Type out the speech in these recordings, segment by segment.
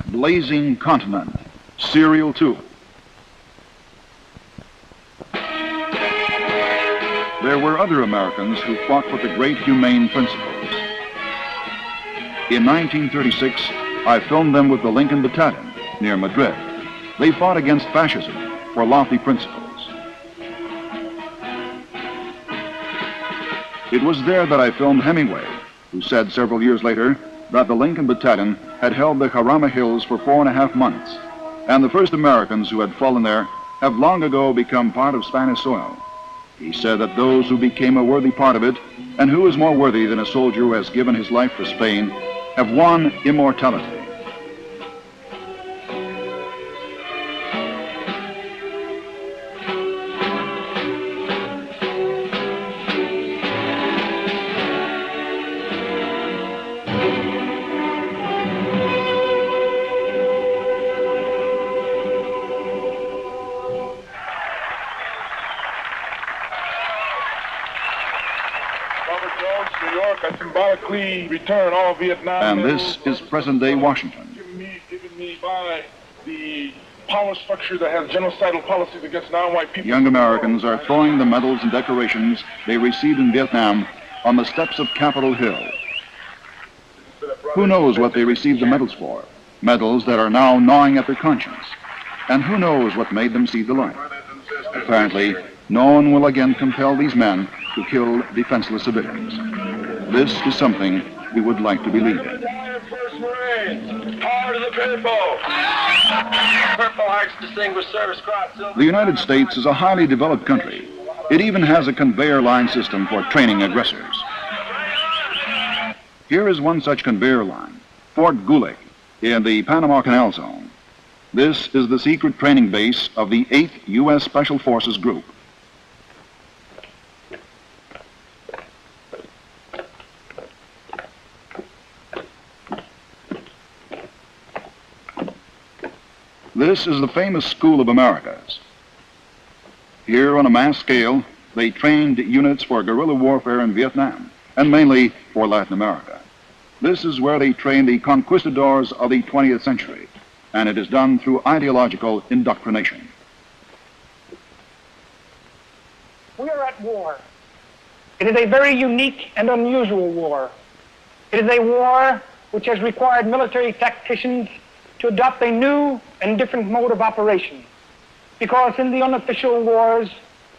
blazing continent, serial 2. There were other Americans who fought for the great humane principles. In 1936, I filmed them with the Lincoln Battalion near Madrid. They fought against fascism for lofty principles. It was there that I filmed Hemingway, who said several years later that the Lincoln Battalion had held the Jarama Hills for 4.5 months, and the first Americans who had fallen there have long ago become part of Spanish soil. He said that those who became a worthy part of it, and who is more worthy than a soldier who has given his life for Spain, have won immortality. New York, I symbolically return all Vietnam. And this is present-day Washington. Given me by the power structure that has genocidal policies against non-white people. Young Americans are throwing the medals and decorations they received in Vietnam on the steps of Capitol Hill. Who knows what they received the medals for? Medals that are now gnawing at their conscience. And who knows what made them see the light? Apparently, no one will again compel these men to kill defenseless civilians. This is something we would like to believe in. First Marines, power to the people. Purple Hearts Distinguished Service Cross. The United States is a highly developed country. It even has a conveyor line system for training aggressors. Here is one such conveyor line, Fort Gulag, in the Panama Canal Zone. This is the secret training base of the 8th U.S. Special Forces Group. This is the famous School of Americas. Here, on a mass scale, they trained units for guerrilla warfare in Vietnam, and mainly for Latin America. This is where they trained the conquistadors of the 20th century, and it is done through ideological indoctrination. We are at war. It is a very unique and unusual war. It is a war which has required military tacticians to adopt a new and different mode of operation. Because in the unofficial wars,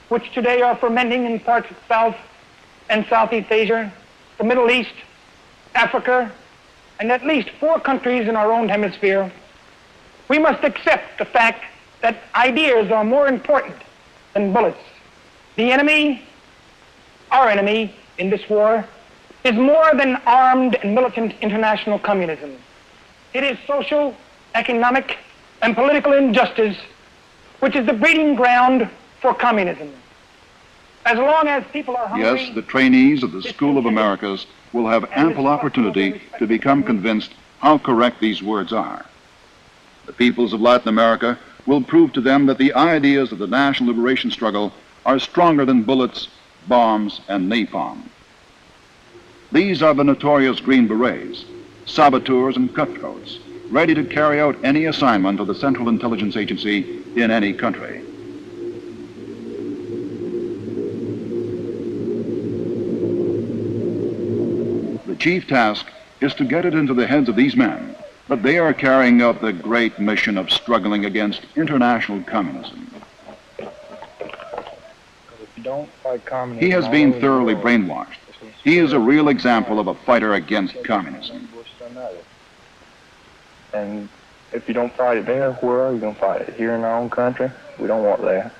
which today are fermenting in parts of South and Southeast Asia, the Middle East, Africa, and at least 4 countries in our own hemisphere, we must accept the fact that ideas are more important than bullets. The enemy, our enemy in this war, is more than armed and militant international communism. It is social, economic, and political injustice, which is the breeding ground for communism. As long as people are hungry... Yes, the trainees of the School of Americas will have ample opportunity to become convinced how correct these words are. The peoples of Latin America will prove to them that the ideas of the national liberation struggle are stronger than bullets, bombs, and napalm. These are the notorious Green Berets, saboteurs and cutthroats, ready to carry out any assignment of the Central Intelligence Agency in any country. The chief task is to get it into the heads of these men that they are carrying out the great mission of struggling against international communism. He has been thoroughly brainwashed. He is a real example of a fighter against communism. And if you don't fight it there, where are you going to fight it? Here in our own country? We don't want that.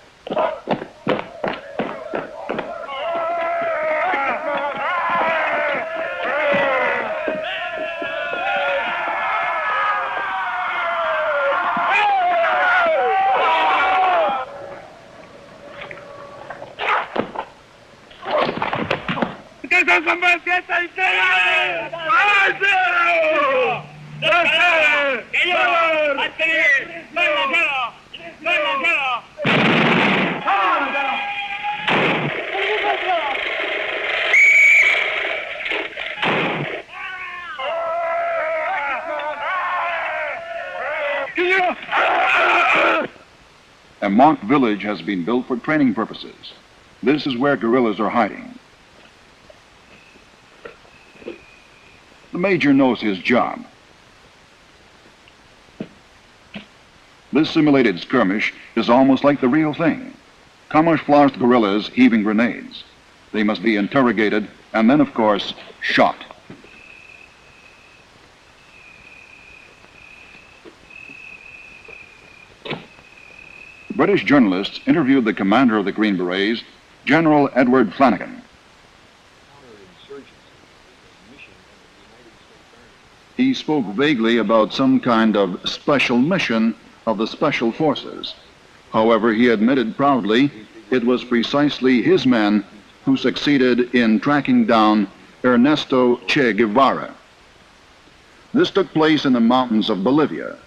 A mock village has been built for training purposes. This is where guerrillas are hiding. The major knows his job. This simulated skirmish is almost like the real thing. Camouflaged guerrillas heaving grenades. They must be interrogated and then, of course, shot. British journalists interviewed the commander of the Green Berets, General Edward Flanagan. He spoke vaguely about some kind of special mission of the Special Forces. However, he admitted proudly it was precisely his men who succeeded in tracking down Ernesto Che Guevara. This took place in the mountains of Bolivia.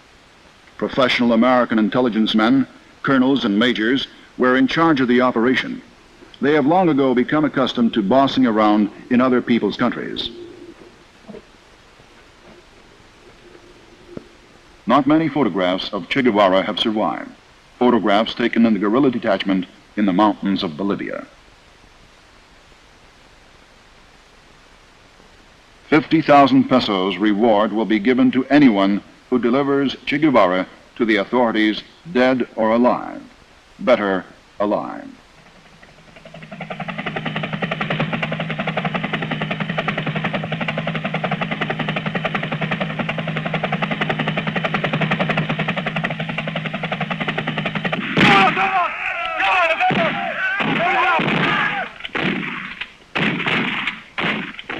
Professional American intelligence men, colonels and majors, were in charge of the operation. They have long ago become accustomed to bossing around in other people's countries. Not many photographs of Che Guevara have survived. Photographs taken in the guerrilla detachment in the mountains of Bolivia. 50,000 pesos reward will be given to anyone who delivers Che Guevara to the authorities, dead or alive. Better alive.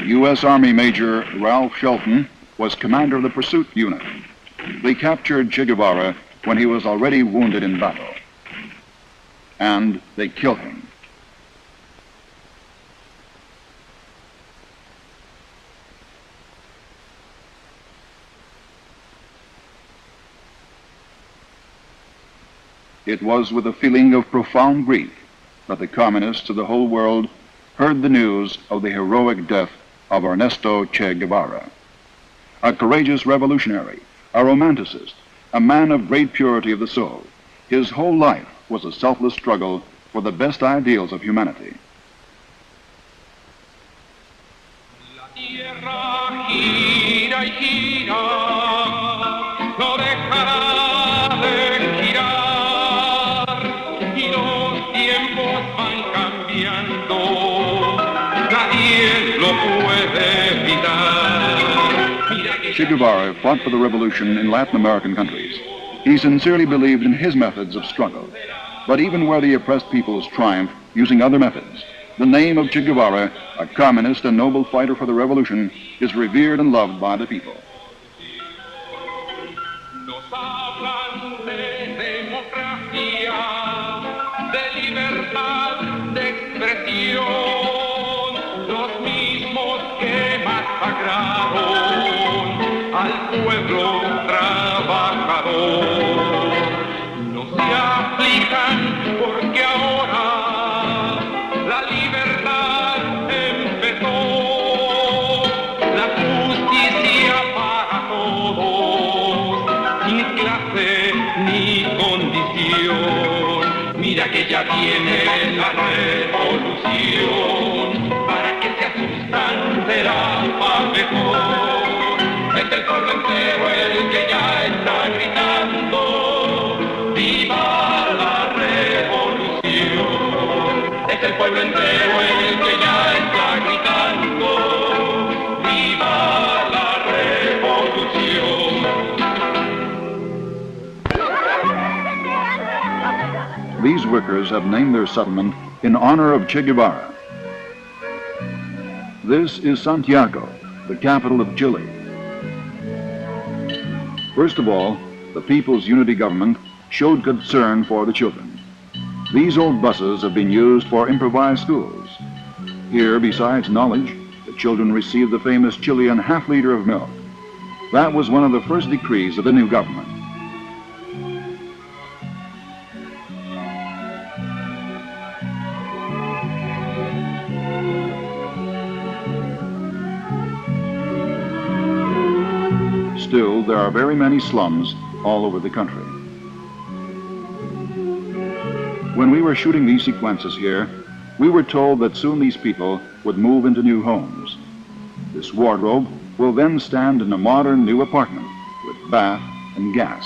U.S. Army Major Ralph Shelton was commander of the pursuit unit. They captured Che Guevara when he was already wounded in battle. And they killed him. It was with a feeling of profound grief that the communists of the whole world heard the news of the heroic death of Ernesto Che Guevara. A courageous revolutionary, a romanticist, a man of great purity of the soul. His whole life was a selfless struggle for the best ideals of humanity. Che Guevara fought for the revolution in Latin American countries. He sincerely believed in his methods of struggle. But even where the oppressed peoples triumph using other methods, the name of Che Guevara, a communist and noble fighter for the revolution, is revered and loved by the people. Al pueblo trabajador. No se aflijan porque ahora la libertad empezó, la justicia para todos, sin clase ni condición. Mira que ya viene la revolución, para que se asustan será más mejor. Es el pueblo entero el que ya está gritando, ¡viva la revolución! Es el pueblo entero el que ya está gritando, ¡viva la revolución! These workers have named their settlement in honor of Che Guevara. This is Santiago, the capital of Chile. First of all, the People's Unity Government showed concern for the children. These old buses have been used for improvised schools. Here, besides knowledge, the children received the famous Chilean half-liter of milk. That was one of the first decrees of the new government. Still, there are very many slums all over the country. When we were shooting these sequences here, we were told that soon these people would move into new homes. This wardrobe will then stand in a modern new apartment with bath and gas.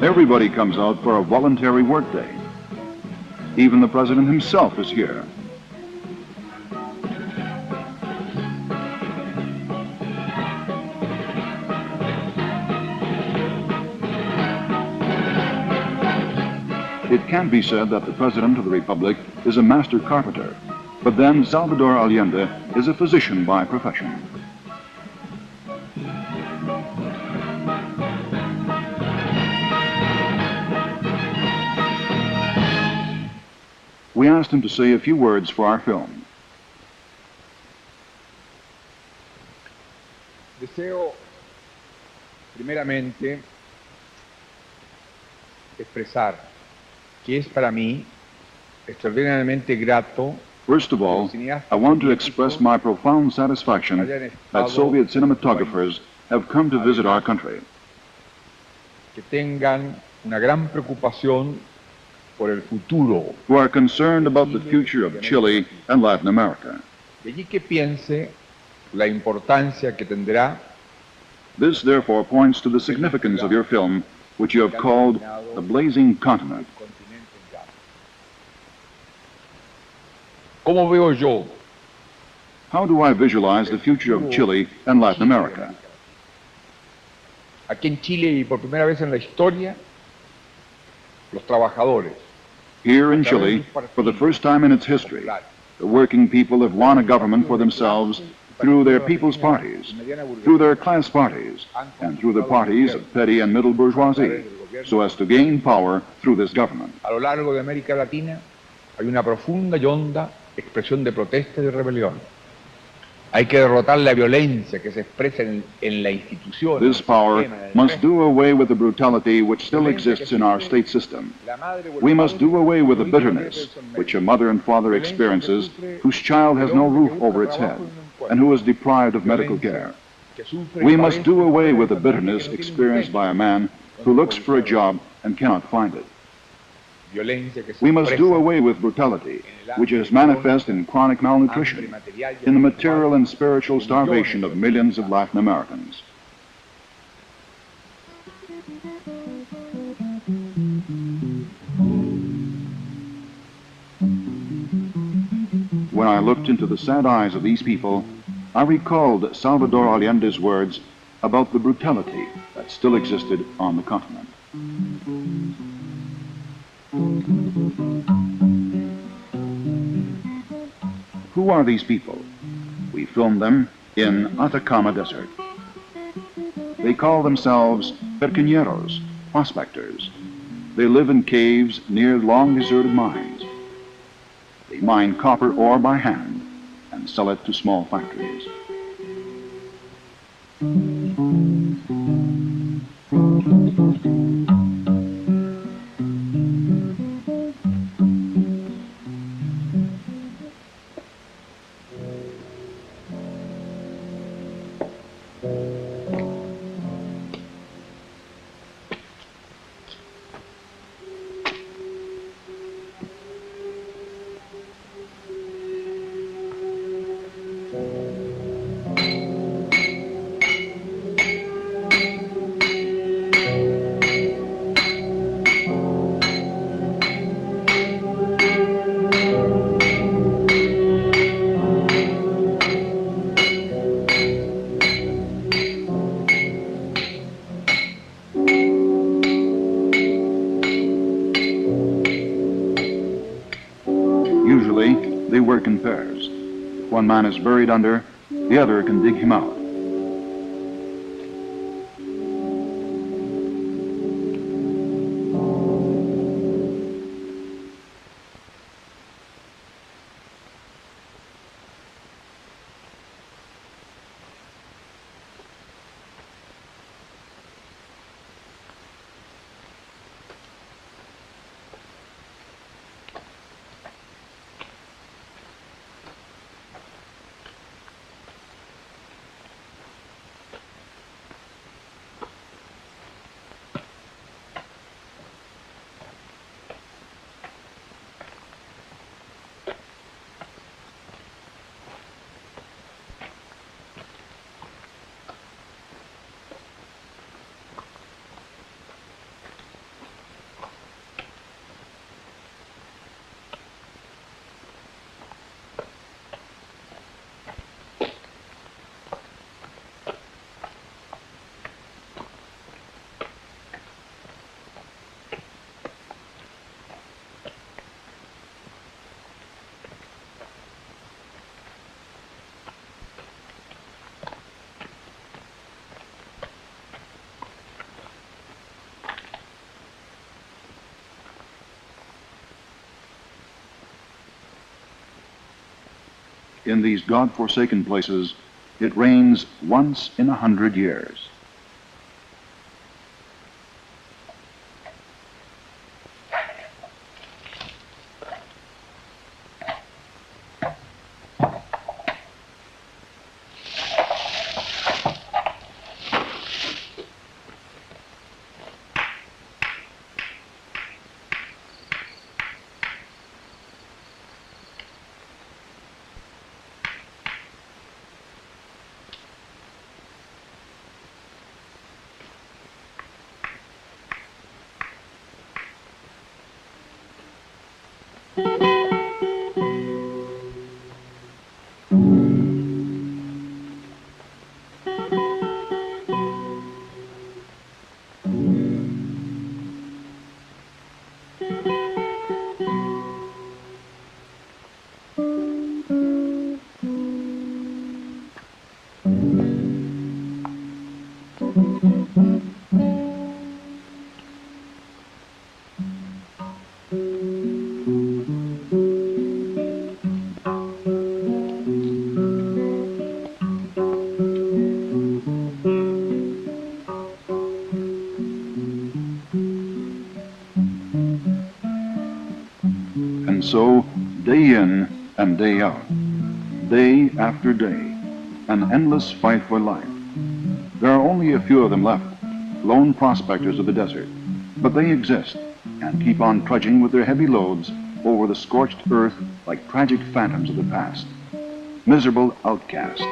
Everybody comes out for a voluntary workday. Even the president himself is here. It can be said that the President of the Republic is a master carpenter, but then Salvador Allende is a physician by profession. We asked him to say a few words for our film. Deseo primeramente expresar que es para mí extraordinariamente grato First of all, I want to express my profound satisfaction that Soviet cinematographers have come to visit our country. que tengan una gran preocupación por el futuro. Who are concerned about the future of Chile and Latin America. De allí que piense la importancia que tendrá This therefore points to the significance of your film, which you have called The Blazing Continent. el continente en llamas. ¿Cómo veo yo How do I visualize the future of Chile and Latin America? aquí en Chile y por primera vez en la historia los trabajadores? Here in Chile, for the first time in its history, the working people have won a government for themselves through their people's parties, through their class parties, and through the parties of petty and middle bourgeoisie, so as to gain power through this government. A lo largo de América Latina hay una profunda y honda expresión de protesta y de rebelión. Hay que derrotar la violencia que se expresa en la institución. This power must do away with the brutality which still exists in our state system. We must do away with the bitterness which a mother and father experiences whose child has no roof over its head and who is deprived of medical care. We must do away with the bitterness experienced by a man who looks for a job and cannot find it. We must do away with brutality, which is manifest in chronic malnutrition, in the material and spiritual starvation of millions of Latin Americans. When I looked into the sad eyes of these people, I recalled Salvador Allende's words about the brutality that still existed on the continent. Who are these people? We filmed them in Atacama Desert. They call themselves perqueñeros, prospectors. They live in caves near long deserted mines. They mine copper ore by hand and sell it to small factories. They work in pairs. If one man is buried under, the other can dig him out. In these God-forsaken places, it rains once in 100 years. And so, day in and day out, day after day, an endless fight for life. There are only a few of them left, lone prospectors of the desert, but they exist and keep on trudging with their heavy loads over the scorched earth like tragic phantoms of the past, miserable outcasts.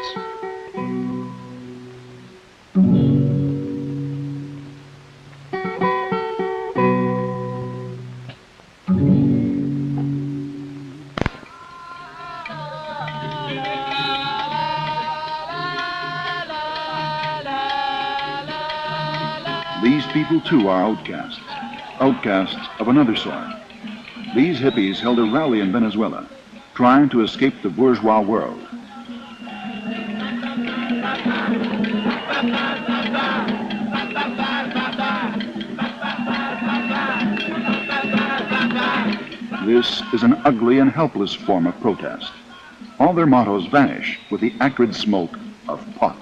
These people too are outcasts, outcasts of another sort. These hippies held a rally in Venezuela, trying to escape the bourgeois world. This is an ugly and helpless form of protest. All their mottos vanish with the acrid smoke of pot.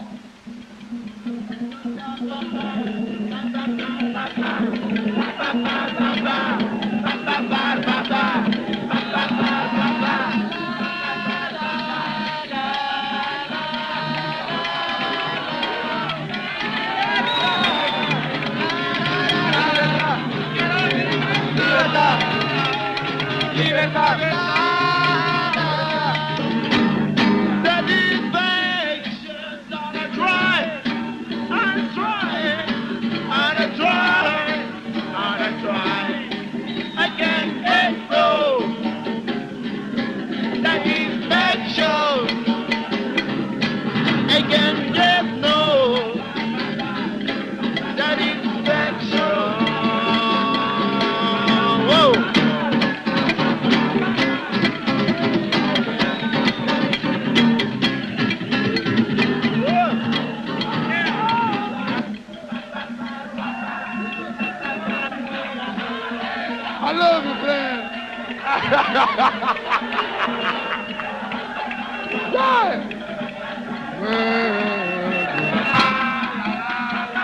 I love you, Glenn.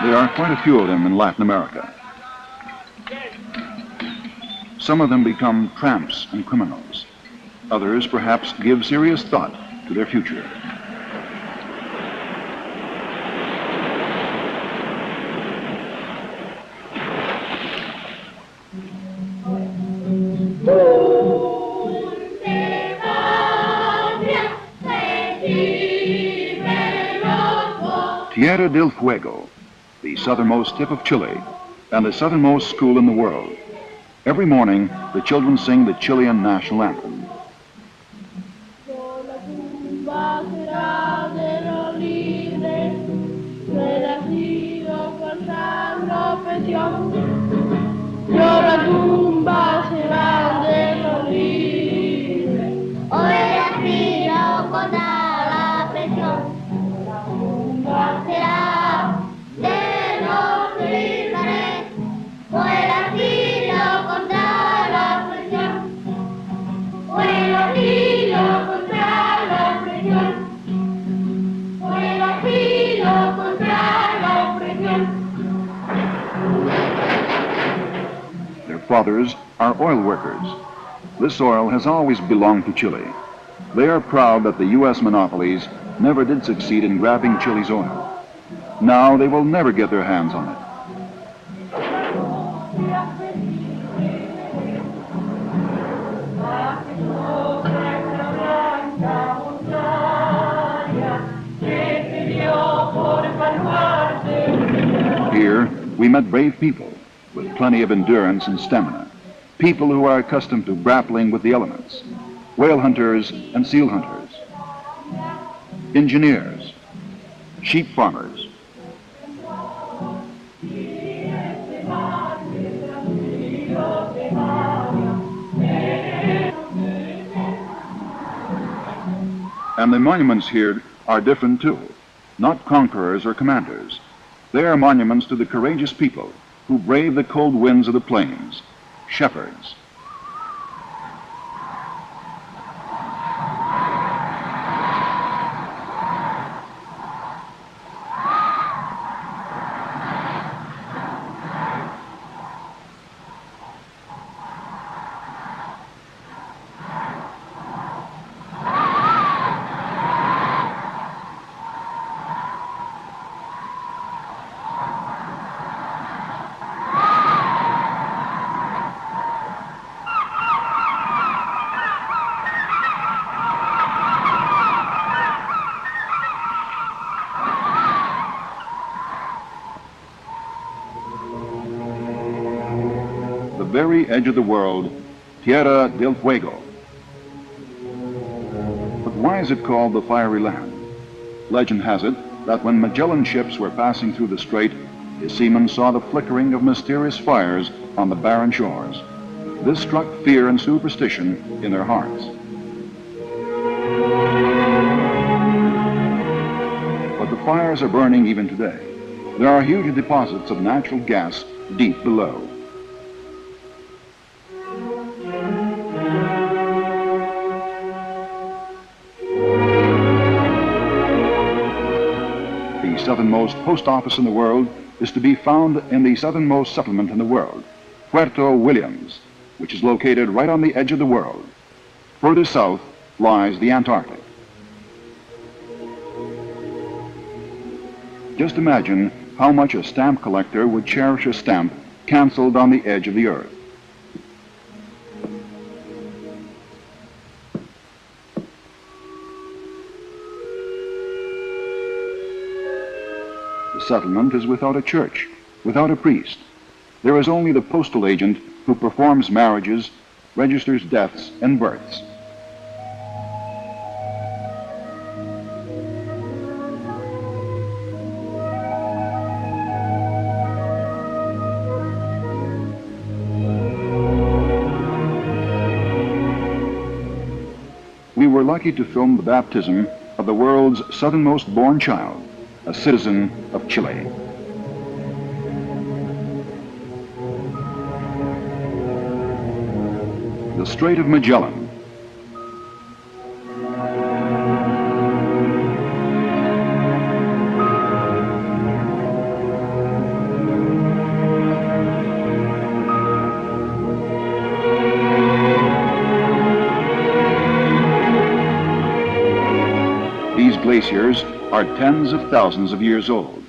There are quite a few of them in Latin America. Some of them become tramps and criminals. Others perhaps give serious thought to their future. Tierra del Fuego, the southernmost tip of Chile, and the southernmost school in the world. Every morning, the children sing the Chilean national anthem. Their fathers are oil workers. This oil has always belonged to Chile. They are proud that the U.S. monopolies never did succeed in grabbing Chile's oil. Now they will never get their hands on it. Here, we met brave people with plenty of endurance and stamina, people who are accustomed to grappling with the elements, whale hunters and seal hunters, engineers, sheep farmers, and the monuments here are different too, not conquerors or commanders. They are monuments to the courageous people who brave the cold winds of the plains, shepherds. The very edge of the world, Tierra del Fuego. But why is it called the Fiery Land? Legend has it that when Magellan's ships were passing through the strait, his seamen saw the flickering of mysterious fires on the barren shores. This struck fear and superstition in their hearts. But the fires are burning even today. There are huge deposits of natural gas deep below. The southernmost post office in the world is to be found in the southernmost settlement in the world, Puerto Williams, which is located right on the edge of the world. Further south lies the Antarctic. Just imagine how much a stamp collector would cherish a stamp canceled on the edge of the earth. The settlement is without a church, without a priest. There is only the postal agent who performs marriages, registers deaths and births. We were lucky to film the baptism of the world's southernmost born child, a citizen of Chile. the Strait of Magellan. These glaciers are tens of thousands of years old.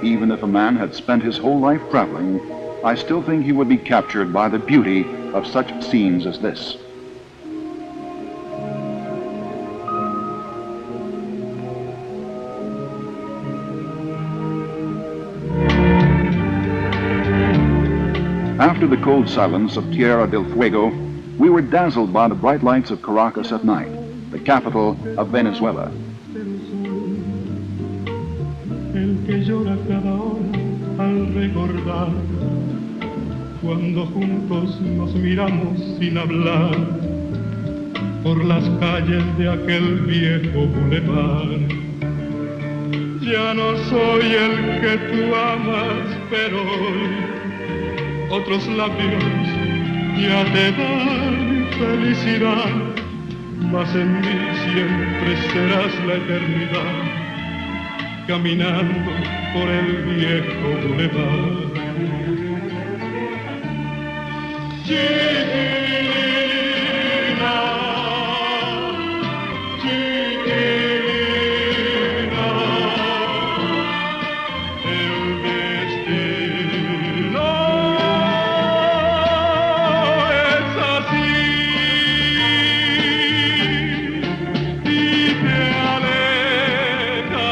Even if a man had spent his whole life traveling, I still think he would be captured by the beauty of such scenes as this. After the cold silence of Tierra del Fuego, we were dazzled by the bright lights of Caracas at night, the capital of Venezuela. El que llora cada hora al recordar cuando juntos nos miramos sin hablar por las calles de aquel viejo bulevar. Ya no soy el que tú amas, pero hoy otros labios ya te dan felicidad, mas en mí siempre serás la eternidad, caminando por el viejo bulevar. Chiquilina, chiquilina, el destino es así y te aleja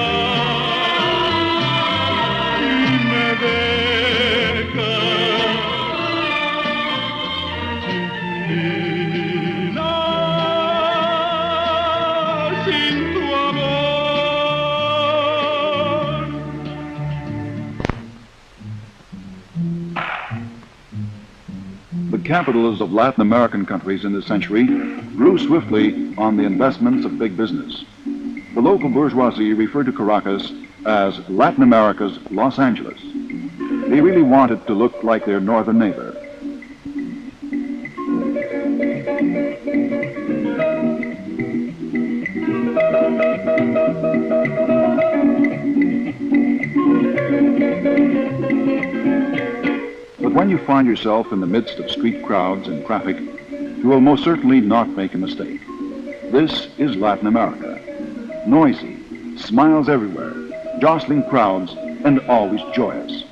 y me deja. Chiquilina, sin tu amor. The capitals of Latin American countries in this century grew swiftly on the investments of big business. The local bourgeoisie referred to Caracas as Latin America's Los Angeles. They really wanted to look like their northern neighbor. But when you find yourself in the midst of street crowds and traffic, you will most certainly not make a mistake. This is Latin America. Noisy, smiles everywhere, jostling crowds, and always joyous.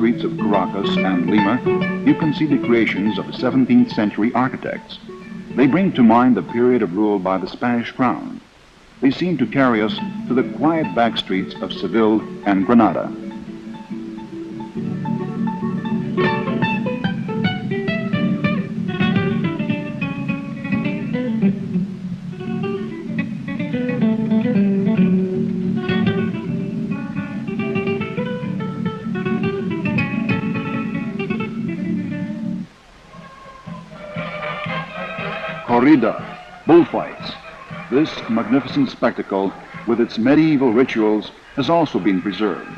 streets of Caracas and Lima, you can see the creations of 17th century architects. They bring to mind the period of rule by the Spanish crown. They seem to carry us to the quiet back streets of Seville and Granada. Corrida, bullfights. This magnificent spectacle, with its medieval rituals, has also been preserved.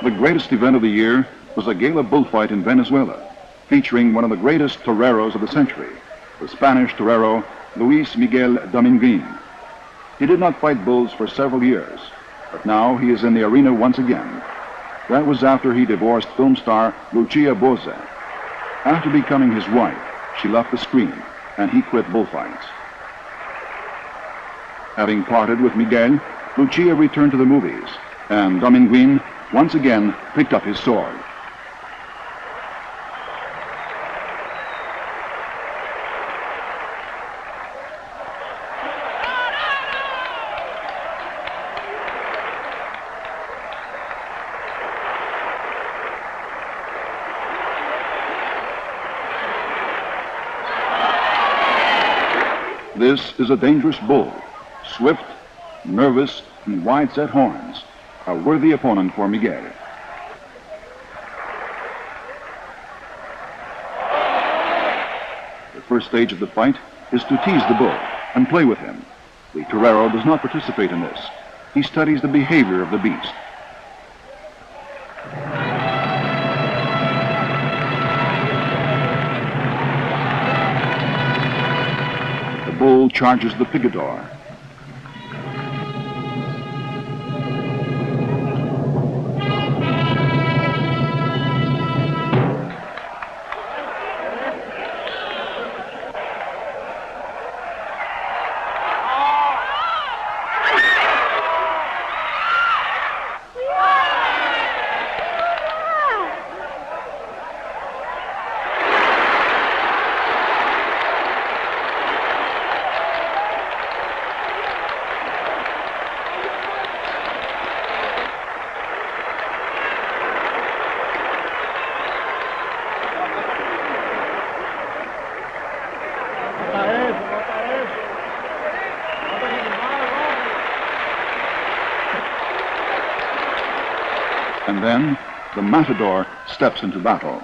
The greatest event of the year was a gala bullfight in Venezuela, featuring one of the greatest toreros of the century, the Spanish torero Luis Miguel Dominguin. He did not fight bulls for several years, but now he is in the arena once again. That was after he divorced film star Lucia Boza. After becoming his wife, she left the screen, and he quit bullfights. Having parted with Miguel, Lucia returned to the movies, and Dominguin once again picked up his sword. This is a dangerous bull, swift, nervous, and wide-set horns. A worthy opponent for Miguel. The first stage of the fight is to tease the bull and play with him. The torero does not participate in this. He studies the behavior of the beast. The bull charges the picador. And then the matador steps into battle.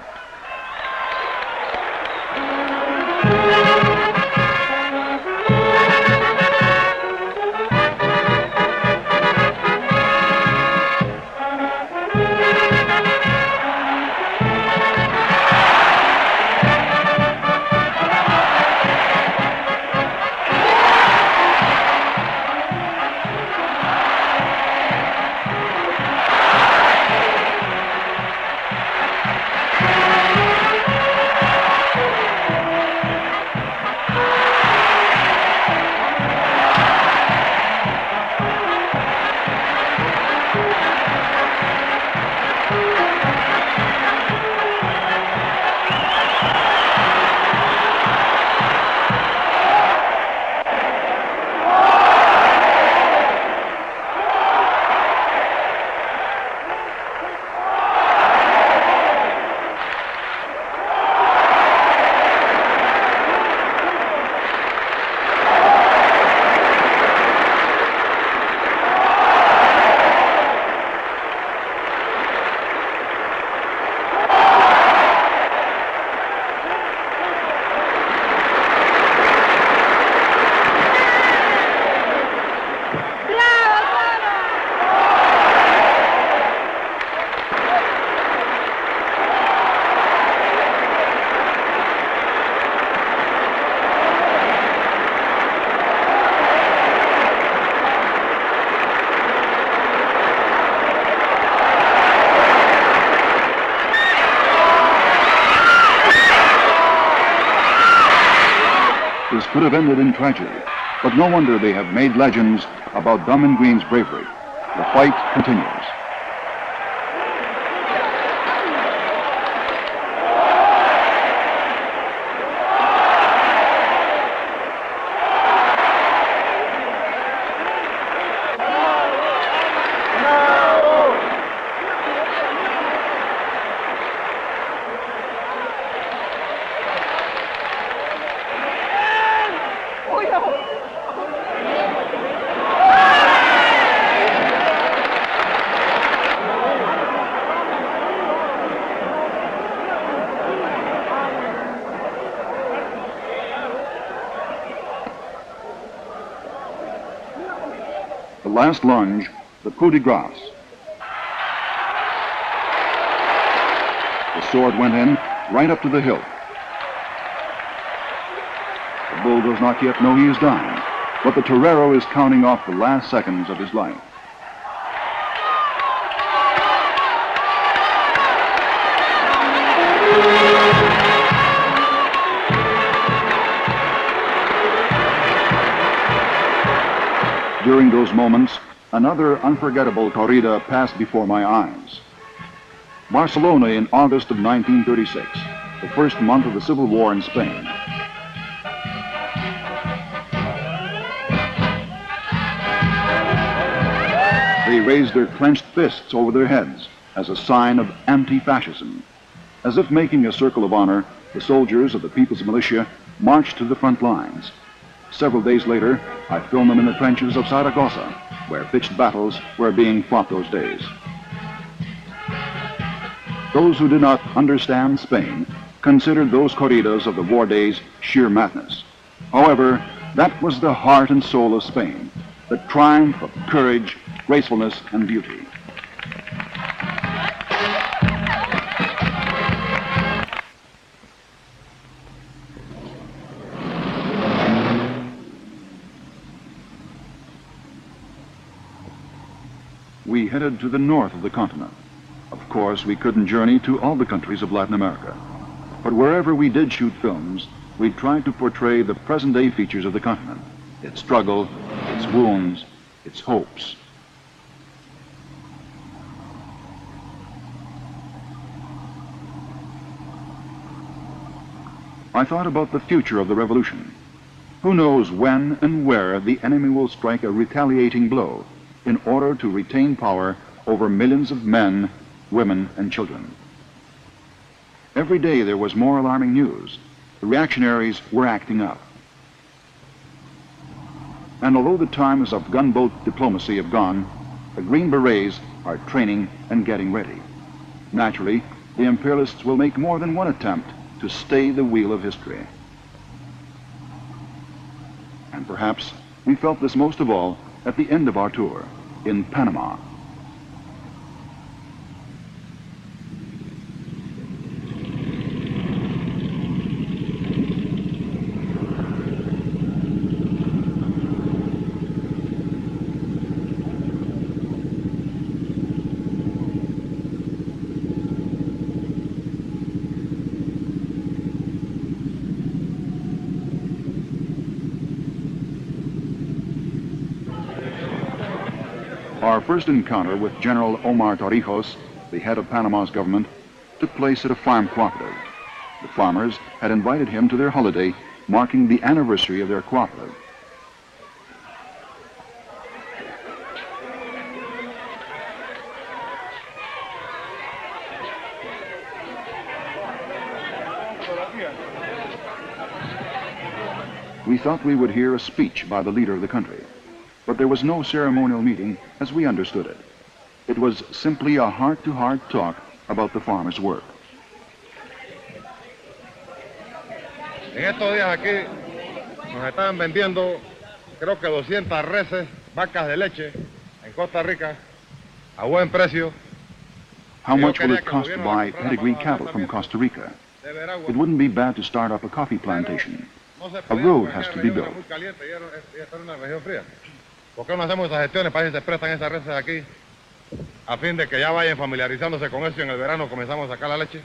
could have ended in tragedy, but no wonder they have made legends about Diamond Green's bravery. The fight continues. The last lunge, the coup de grace. The sword went in right up to the hilt. The bull does not yet know he is dying, but the torero is counting off the last seconds of his life. During those moments, another unforgettable corrida passed before my eyes. Barcelona in August of 1936, the first month of the Civil War in Spain. They raised their clenched fists over their heads as a sign of anti-fascism. As if making a circle of honor, the soldiers of the People's Militia marched to the front lines. Several days later, I filmed them in the trenches of Zaragoza, where pitched battles were being fought those days. Those who did not understand Spain considered those corridas of the war days sheer madness. However, that was the heart and soul of Spain, the triumph of courage, gracefulness, and beauty. We headed to the north of the continent. Of course, we couldn't journey to all the countries of Latin America. But wherever we did shoot films, we tried to portray the present-day features of the continent, its struggle, its wounds, its hopes. I thought about the future of the revolution. Who knows when and where the enemy will strike a retaliating blow in order to retain power over millions of men, women, and children. Every day there was more alarming news. The reactionaries were acting up. And although the times of gunboat diplomacy have gone, the Green Berets are training and getting ready. Naturally, the imperialists will make more than one attempt to stay the wheel of history. And perhaps we felt this most of all at the end of our tour in Panama. Our first encounter with General Omar Torrijos, the head of Panama's government, took place at a farm cooperative. The farmers had invited him to their holiday, marking the anniversary of their cooperative. We thought we would hear a speech by the leader of the country. But there was no ceremonial meeting as we understood it. It was simply a heart-to-heart talk about the farmers' work. En estos días aquí nos estaban vendiendo creo que 200 reses, vacas de leche en Costa Rica a buen precio. How much will it cost to buy pedigree cattle from Costa Rica? It wouldn't be bad to start up a coffee plantation. A road has to be built. ¿Por qué no hacemos esas gestiones para que se prestan esas reses aquí? A fin de que ya vayan familiarizándose con eso y en el verano comenzamos a sacar la leche.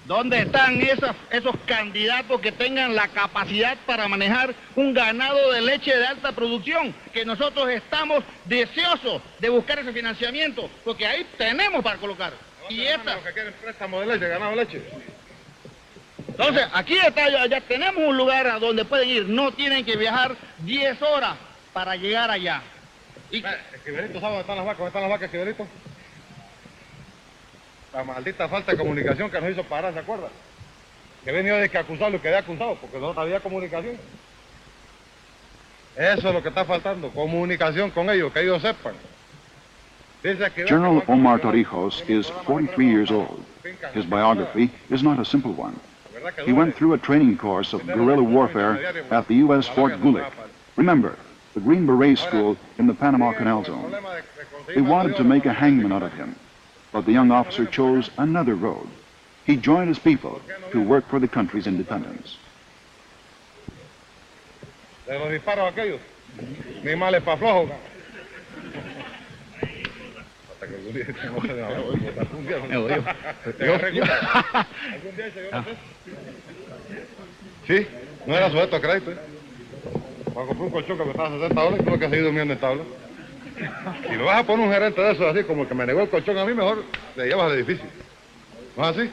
¿Dónde están esos candidatos que tengan la capacidad para manejar un ganado de leche de alta producción? Que nosotros estamos deseosos de buscar ese financiamiento, porque ahí tenemos para colocar. Y esta... Los que quieren préstamo de leche, ganado de leche. Entonces, aquí está, ya tenemos un lugar a donde pueden ir. No tienen que viajar 10 horas para llegar allá. Y... Esquivelito, ¿sabe dónde están las vacas? ¿Dónde están las vacas, Esquivelito? La maldita falta de comunicación que nos hizo parar, ¿se acuerda? Que venía de que acusarlo y quedé acusado, porque no había comunicación. Eso es lo que está faltando, comunicación con ellos, que ellos sepan. General Omar Torrijos is 43 years old. His biography is not a simple one. He went through a training course of guerrilla warfare at the U.S. Fort Gulick. Remember, the Green Beret School in the Panama Canal Zone. They wanted to make a hangman out of him, but the young officer chose another road. He joined his people to work for the country's independence. De los disparos aquellos, ni males pa' flojo. Hasta que algún día no se algún día se dio Sí, no era sujeto a crédito. Para comprar un colchón que me estaba $60 y tuve que seguir durmiendo en tabla. Si me vas a poner un gerente de esos así, como el que me negó el colchón a mí, mejor le llevas al edificio. ¿No es así?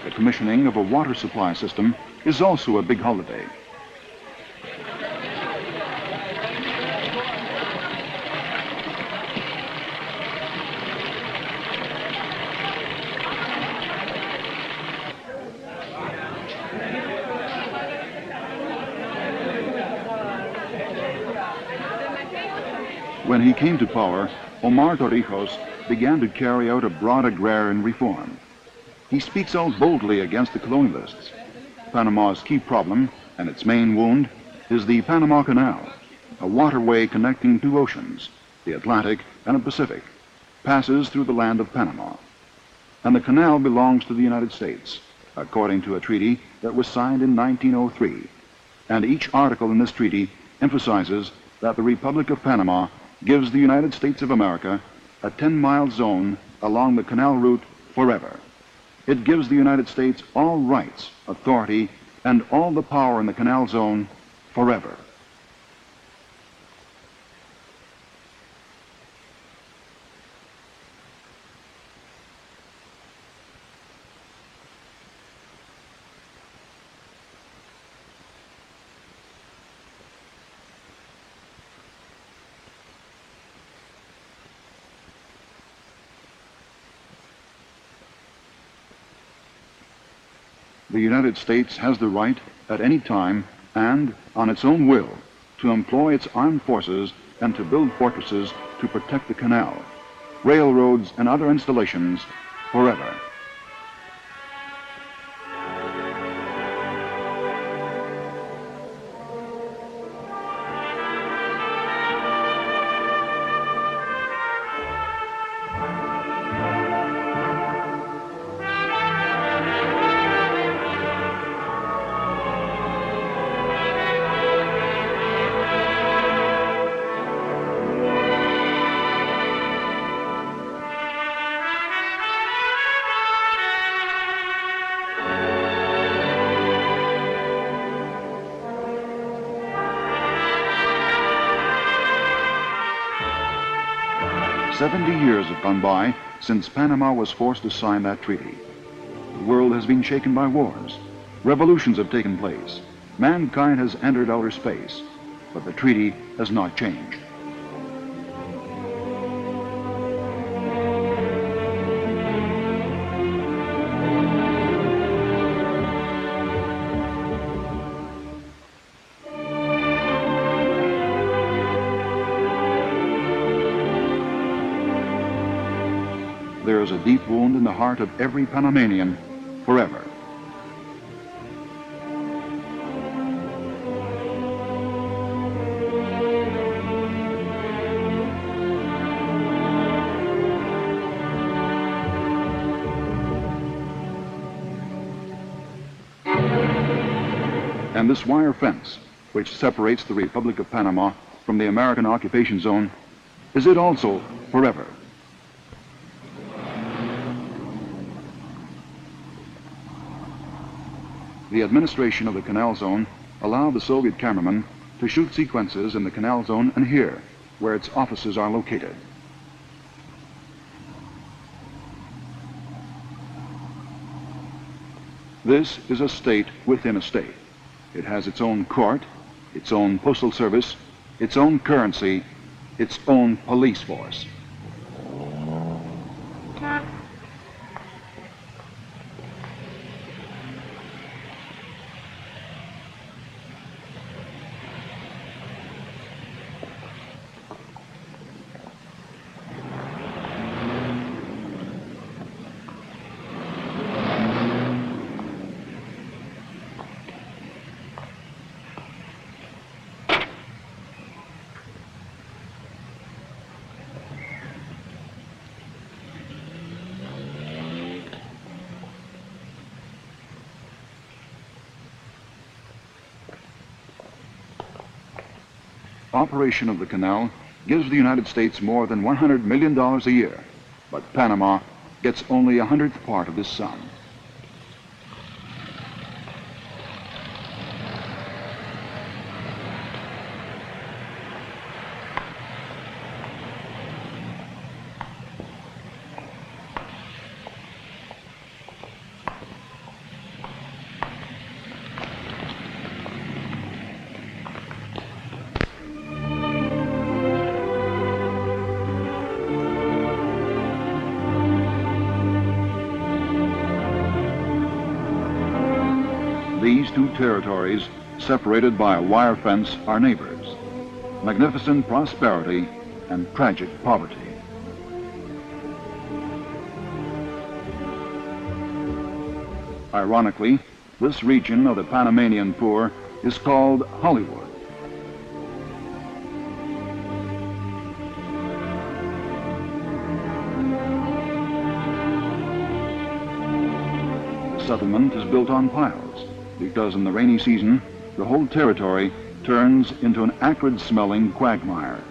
The commissioning of a water supply system is also a big holiday. When he came to power, Omar Torrijos began to carry out a broad agrarian reform. He speaks out boldly against the colonialists. Panama's key problem, and its main wound, is the Panama Canal, a waterway connecting two oceans, the Atlantic and the Pacific, passes through the land of Panama. And the canal belongs to the United States, according to a treaty that was signed in 1903. And each article in this treaty emphasizes that the Republic of Panama gives the United States of America a 10-mile zone along the canal route forever. It gives the United States all rights, authority, and all the power in the canal zone forever. The United States has the right at any time and on its own will to employ its armed forces and to build fortresses to protect the canal, railroads, and other installations forever. "70 years have gone by since Panama was forced to sign that treaty. The world has been shaken by wars. Revolutions have taken place. Mankind has entered outer space, but the treaty has not changed. There is a deep wound in the heart of every Panamanian forever. And this wire fence, which separates the Republic of Panama from the American occupation zone, is it also forever? The administration of the Canal Zone allowed the Soviet cameramen to shoot sequences in the Canal Zone and here, where its offices are located. This is a state within a state. It has its own court, its own postal service, its own currency, its own police force. Operation of the canal gives the United States more than $100 million a year, but Panama gets only 100th part of this sum. These two territories, separated by a wire fence, are neighbors. Magnificent prosperity and tragic poverty. Ironically, this region of the Panamanian poor is called Hollywood. The settlement is built on piles, because in the rainy season, the whole territory turns into an acrid-smelling quagmire.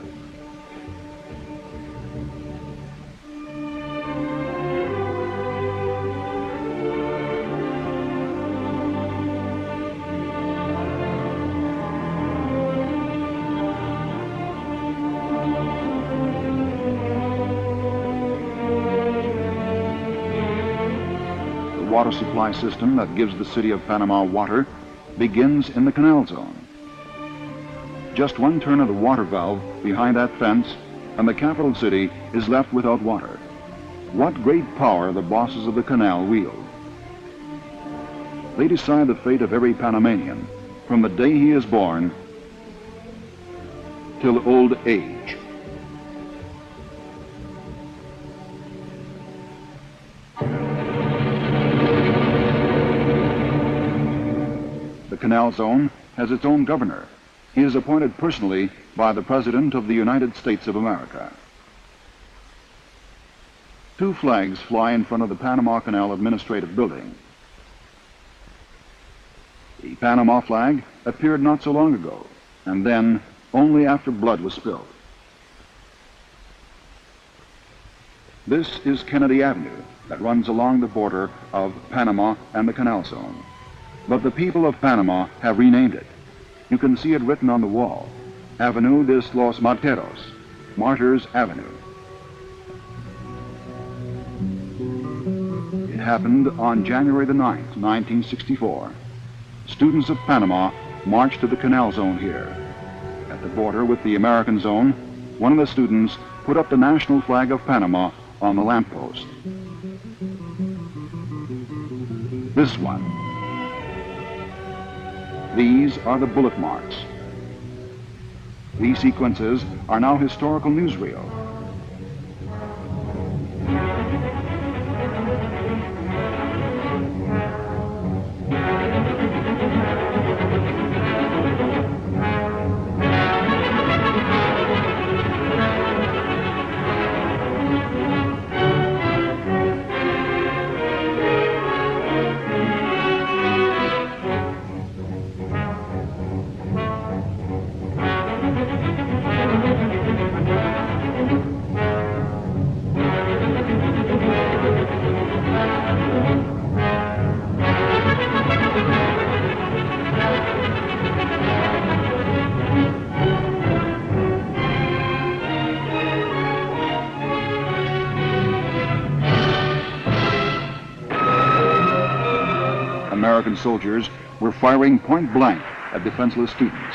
The water supply system that gives the city of Panama water begins in the Canal Zone. Just one turn of the water valve behind that fence and the capital city is left without water. What great power the bosses of the canal wield. They decide the fate of every Panamanian from the day he is born till old age. The Canal Zone has its own governor. He is appointed personally by the President of the United States of America. Two flags fly in front of the Panama Canal Administrative Building. The Panama flag appeared not so long ago, and then only after blood was spilled. This is Kennedy Avenue that runs along the border of Panama and the Canal Zone. But the people of Panama have renamed it. You can see it written on the wall, Avenue de los Martyros, Martyrs Avenue. It happened on January the 9th, 1964. Students of Panama marched to the Canal Zone here. At the border with the American zone, one of the students put up the national flag of Panama on the lamppost. This one. These are the bullet marks. These sequences are now historical newsreel. American soldiers were firing point blank at defenseless students.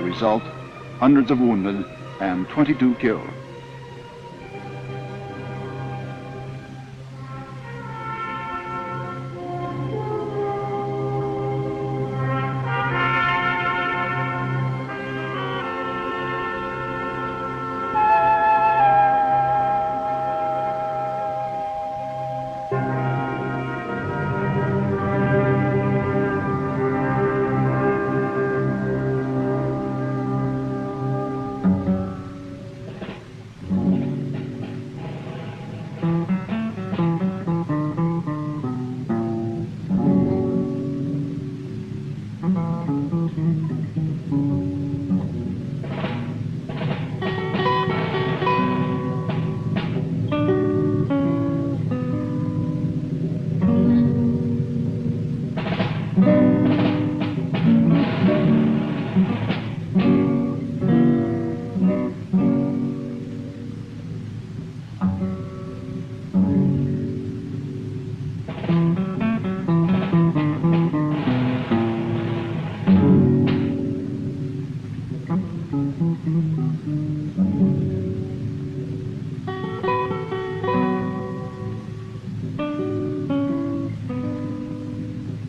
Result, hundreds of wounded and 22 killed.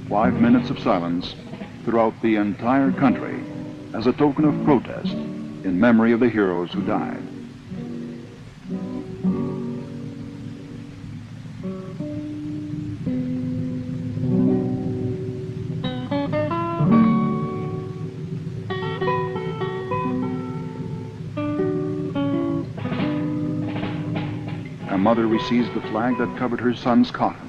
Five minutes of silence throughout the entire country as a token of protest in memory of the heroes who died. A mother receives the flag that covered her son's coffin.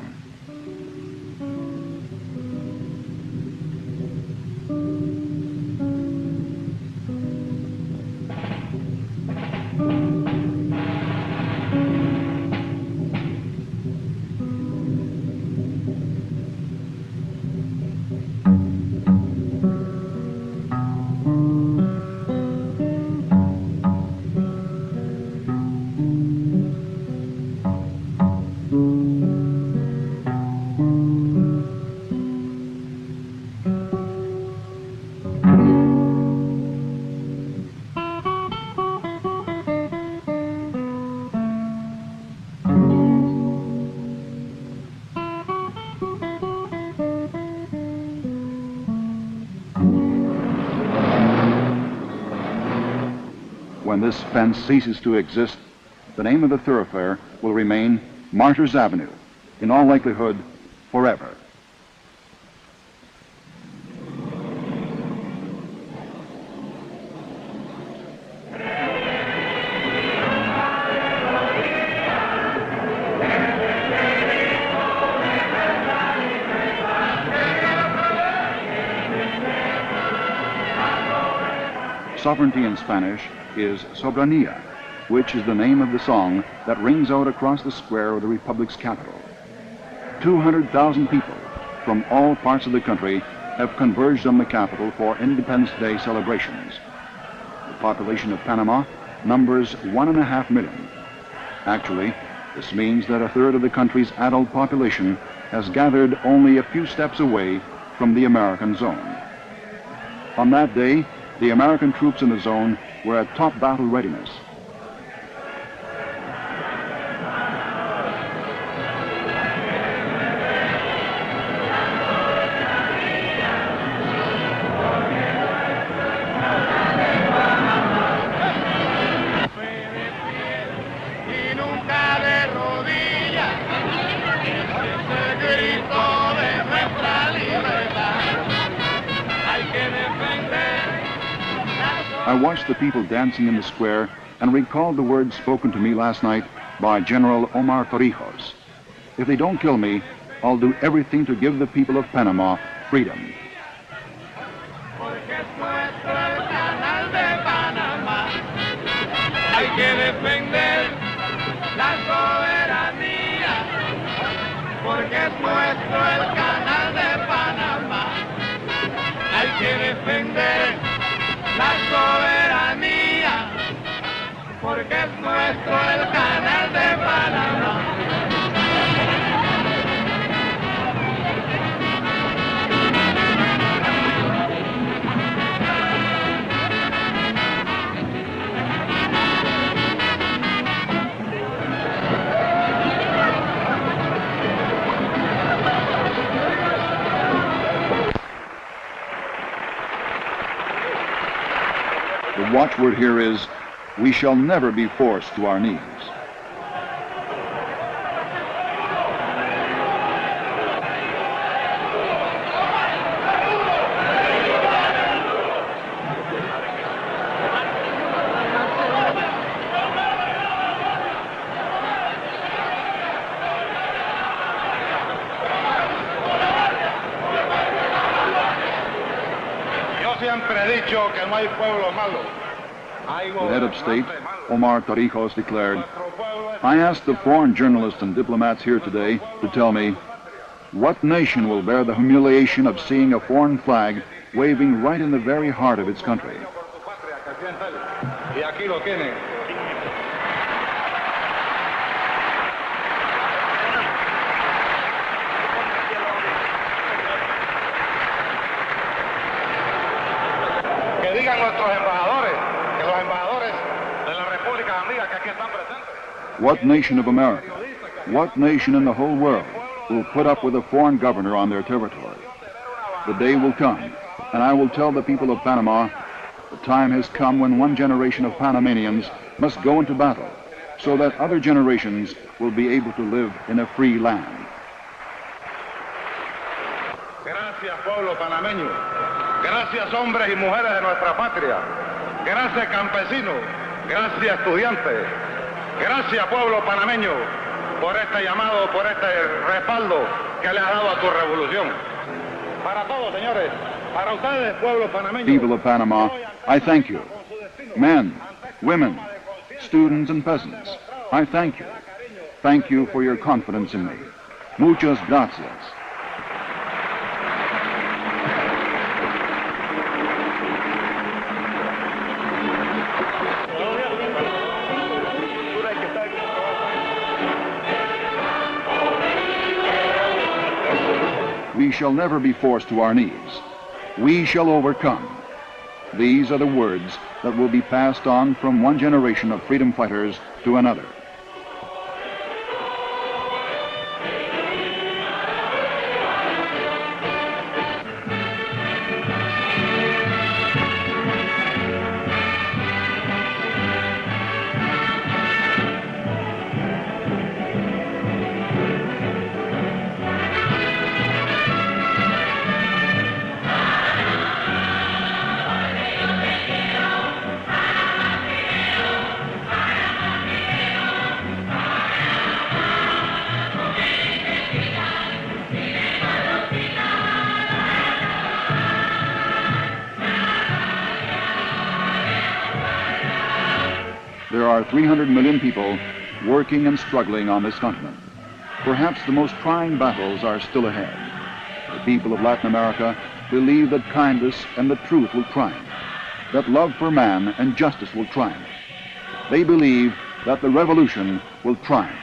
When this fence ceases to exist, the name of the thoroughfare will remain Martyrs Avenue, in all likelihood, forever. Sovereignty in Spanish is Soberanía, which is the name of the song that rings out across the square of the Republic's capital. 200,000 people from all parts of the country have converged on the capital for Independence Day celebrations. The population of Panama numbers 1.5 million. Actually, this means that a third of the country's adult population has gathered only a few steps away from the American zone. On that day, the American troops in the zone were at top battle readiness. I watched the people dancing in the square and recalled the words spoken to me last night by General Omar Torrijos. If they don't kill me, I'll do everything to give the people of Panama freedom. Porque es nuestro el canal de Panamá. Hay que defender la soberanía. Porque es nuestro el canal de Panamá. Hay que defender la soberanía. Porque es nuestro el canal de Panamá. The watchword here is, we shall never be forced to our knees. Yo siempre he dicho que no hay pueblo malo. The head of state, Omar Torrijos, declared, I asked the foreign journalists and diplomats here today to tell me, what nation will bear the humiliation of seeing a foreign flag waving right in the very heart of its country? Y aquí lo tienen. Que digan nuestros embajadores, que los embajadores de las repúblicas amigas que aquí están presentes. What nation of America, what nation in the whole world will put up with a foreign governor on their territory? The day will come, and I will tell the people of Panama, the time has come when one generation of Panamanians must go into battle, so that other generations will be able to live in a free land. Gracias, pueblo panameño. Gracias, hombres y mujeres de nuestra patria. Gracias, campesinos. Gracias, estudiantes. Gracias, pueblo panameño, por este llamado, por este respaldo que le has dado a tu revolución. Para todos, señores, para ustedes, pueblo panameño. People of Panama, I thank you. Men, women, students and peasants, I thank you. Thank you for your confidence in me. Muchas gracias. We shall never be forced to our knees. We shall overcome. These are the words that will be passed on from one generation of freedom fighters to another. There are 300 million people working and struggling on this continent. Perhaps the most trying battles are still ahead. The people of Latin America believe that kindness and the truth will triumph, that love for man and justice will triumph. They believe that the revolution will triumph.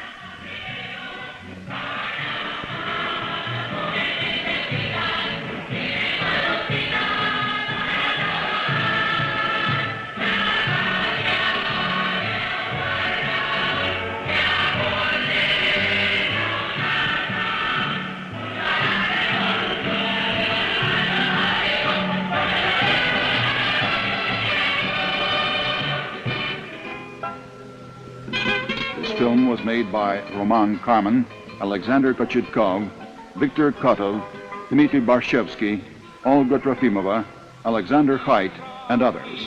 This film was made by Roman Karman, Alexander Kochitkov, Viktor Kotov, Dmitry Barshevsky, Olga Trofimova, Alexander Haidt, and others.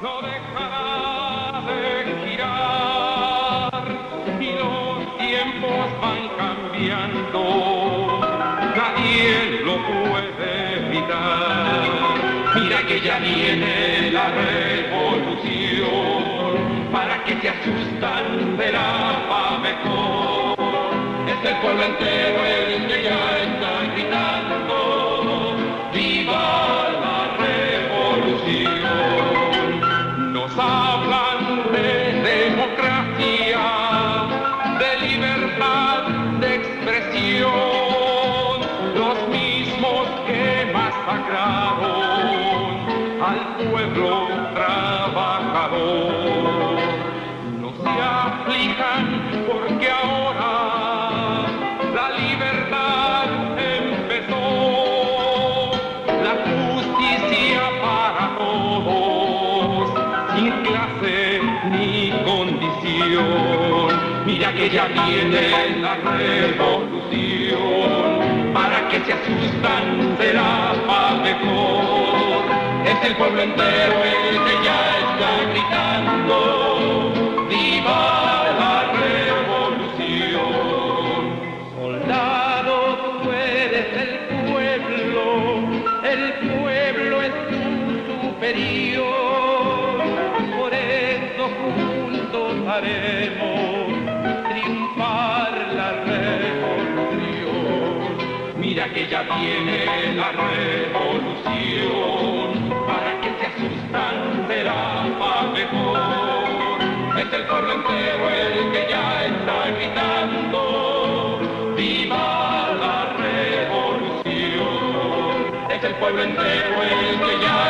No dejará de girar y los tiempos que ya viene la revolución. Para que se asustan verá pa' mejor. Es el pueblo entero el que ya está gritando, ¡viva la revolución! Nos hablan de democracia, de libertad de expresión, los mismos que masacraron al pueblo trabajador. No se aflijan porque ahora la libertad empezó, la justicia para todos, sin clase ni condición. Mira que ya viene la revolución, para que se asustan será pa' mejor. Es el pueblo entero el que ya está gritando, ¡viva la revolución! Soldado, tú eres el pueblo es tu superior. Por eso juntos haremos triunfar la revolución. Mira que ya viene la revolución, para que se asustan será pa' mejor. Es el pueblo entero el que ya está gritando, ¡viva la revolución! Es el pueblo entero el que ya